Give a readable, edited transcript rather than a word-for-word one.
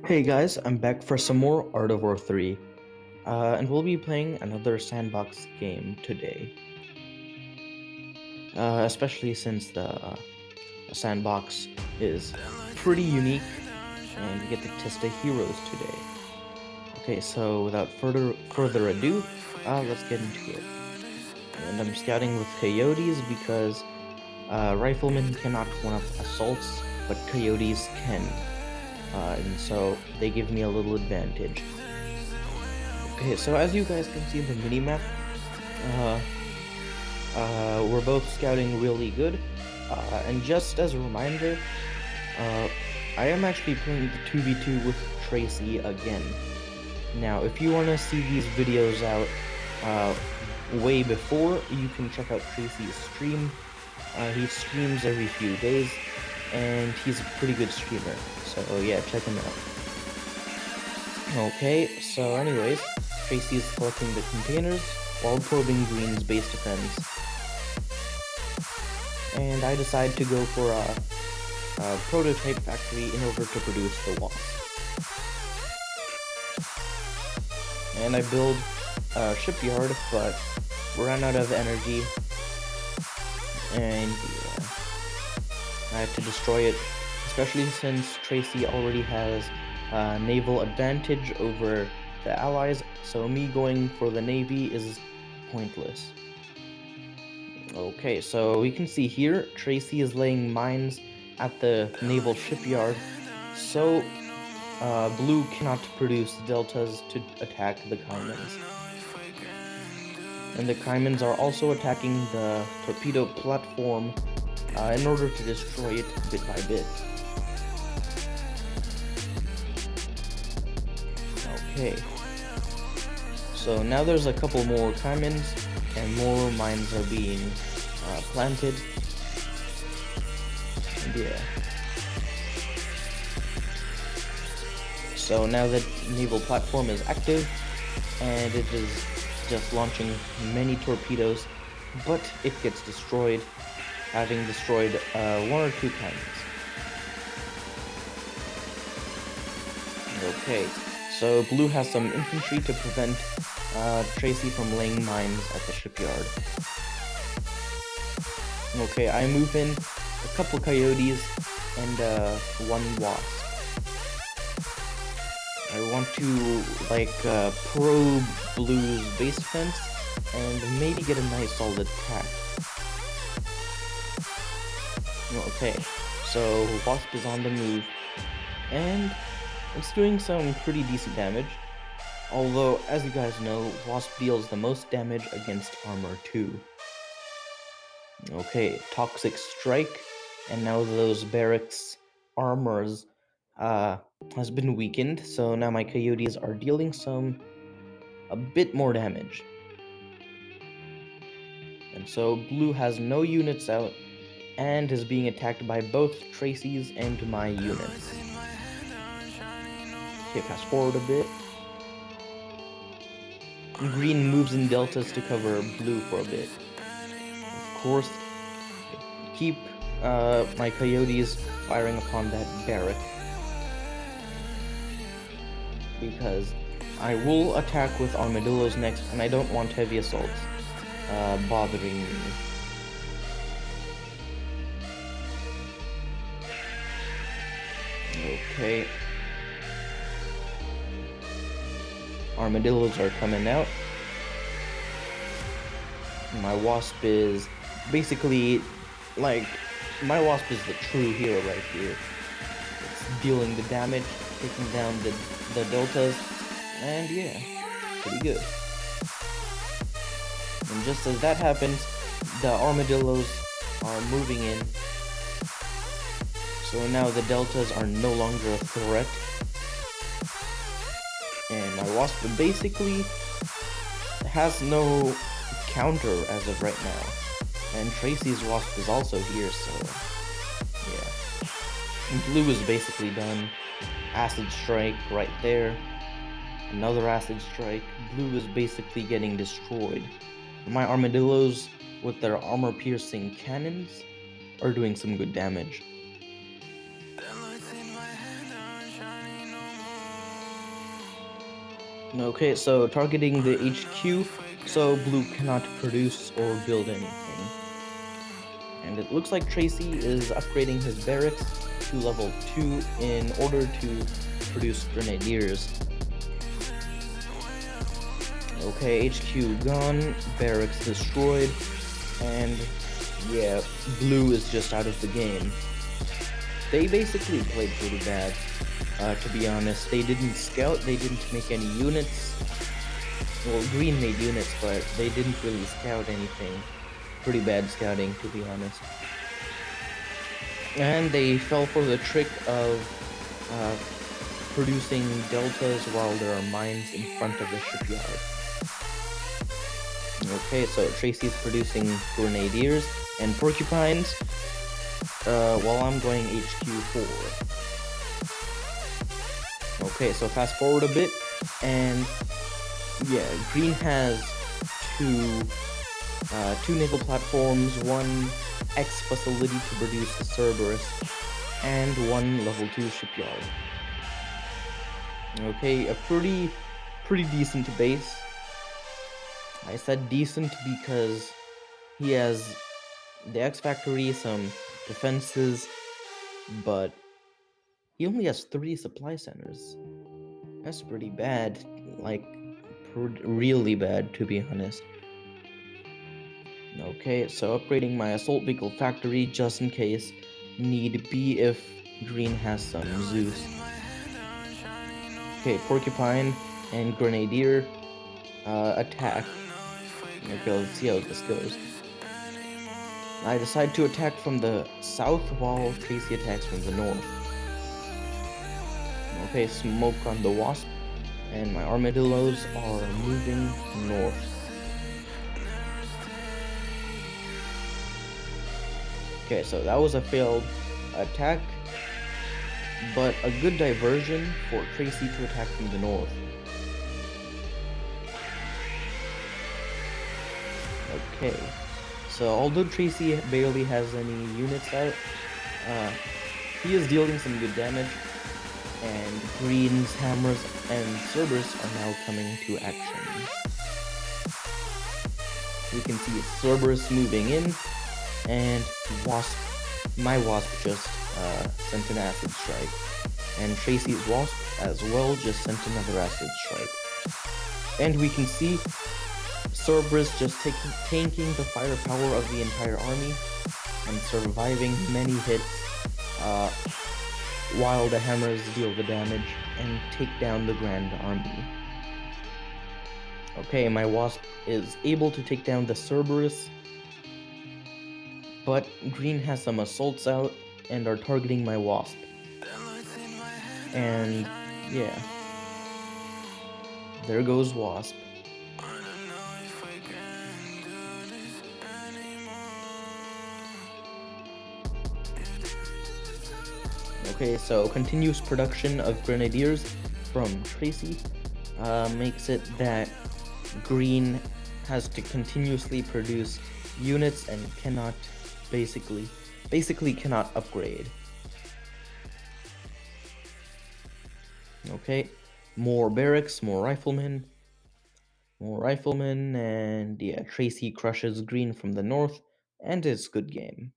Hey guys, I'm back for some more Art of War 3, and we'll be playing another Sandbox game today. Especially since the Sandbox is pretty unique, and we get to test the heroes today. Okay, so without further ado, let's get into it. And I'm scouting with coyotes because riflemen cannot one-up assaults, but coyotes can, and so they give me a little advantage. Okay, so as you guys can see in the minimap, uh, we're both scouting really good. And just as a reminder, uh, I am actually playing the 2v2 with Tracie again. Now, if you want to see these videos out way before, you can check out Tracie's stream. He streams every few days, and he's a pretty good streamer. So yeah, check him out. Okay, so anyways, Tracie is collecting the containers while probing Green's base defense. And I decide to go for a prototype factory in order to produce the Wasp. And I build a shipyard, but ran out of energy, and yeah, I have to destroy it, especially since Tracie already has naval advantage over the allies, so me going for the navy is pointless. Okay, so we can see here, Tracie is laying mines at the naval shipyard, so Blue cannot produce deltas to attack the Caimans. And the Caimans are also attacking the torpedo platform in order to destroy it bit by bit. Okay. So now there's a couple more Caimans, and more mines are being planted. And yeah. So now that naval platform is active, and it is just launching many torpedoes, but it gets destroyed, having destroyed one or two Caimans. Okay, so Blue has some infantry to prevent Tracie from laying mines at the shipyard. Okay, I move in a couple coyotes and one wasp. I want to probe Blue's base defense and maybe get a nice solid attack. Okay, so Wasp is on the move, and it's doing some pretty decent damage. Although, as you guys know, Wasp deals the most damage against armor too. Okay, Toxic Strike, and now those barracks armors has been weakened, so now my coyotes are dealing a bit more damage. And so Blue has no units out and is being attacked by both Tracie's and my units. Okay, fast forward a bit. Green moves in deltas to cover Blue for a bit. Of course, keep my coyotes firing upon that barrack, because I will attack with armadillos next, and I don't want heavy assaults bothering me. Okay. Armadillos are coming out. My Wasp is basically, my Wasp is the true hero right here. It's dealing the damage, taking down the deltas, and yeah, pretty good. And just as that happens, the armadillos are moving in. So now the deltas are no longer a threat. And my Wasp basically has no counter as of right now. And Tracie's Wasp is also here, so yeah. And Blue is basically done. Acid Strike right there. Another Acid Strike. Blue is basically getting destroyed. My armadillos, with their armor-piercing cannons, are doing some good damage. Okay, so targeting the HQ, so blue cannot produce or build anything. And it looks like Tracie is upgrading his barracks to level 2 in order to produce grenadiers. Okay, HQ gone, barracks destroyed, and yeah, blue is just out of the game. They basically played pretty bad, to be honest. They didn't scout, they didn't make any units. Well, green made units, but they didn't really scout anything. Pretty bad scouting, to be honest. And they fell for the trick of producing deltas while there are mines in front of the shipyard. Okay, so Tracie's producing grenadiers and porcupines, while I'm going HQ4. Okay, so fast forward a bit, and yeah, green has two naval platforms, one X facility to produce a Cerberus, and one level 2 shipyard. Okay, a pretty decent base. I said decent because he has the X factory, some defenses, but he only has 3 supply centers. That's pretty bad, like really bad, to be honest. Okay, so upgrading my assault vehicle factory just in case need be if green has some Zeus. Okay, porcupine and grenadier attack. Okay, let's see how this goes. I decide to attack from the south while Tracie attacks from the north. Okay, smoke on the Wasp, and my armadillos are moving north. Okay, so that was a failed attack, but a good diversion for Tracie to attack from the north. Okay, so although Tracie barely has any units out, he is dealing some good damage, and Green's hammers and Cerberus are now coming to action. We can see Cerberus moving in, and my Wasp just sent an acid strike, and Tracie's Wasp as well just sent another acid strike. And we can see Cerberus just tanking the firepower of the entire army and surviving many hits, while the hammers deal the damage and take down the Grand Army. Okay, my Wasp is able to take down the Cerberus, but green has some assaults out and are targeting my Wasp. And yeah, there goes Wasp. Okay, so continuous production of grenadiers from Tracie makes it that green has to continuously produce units and cannot basically cannot upgrade. Okay, more barracks, more riflemen, and yeah, Tracie crushes green from the north, and it's good game.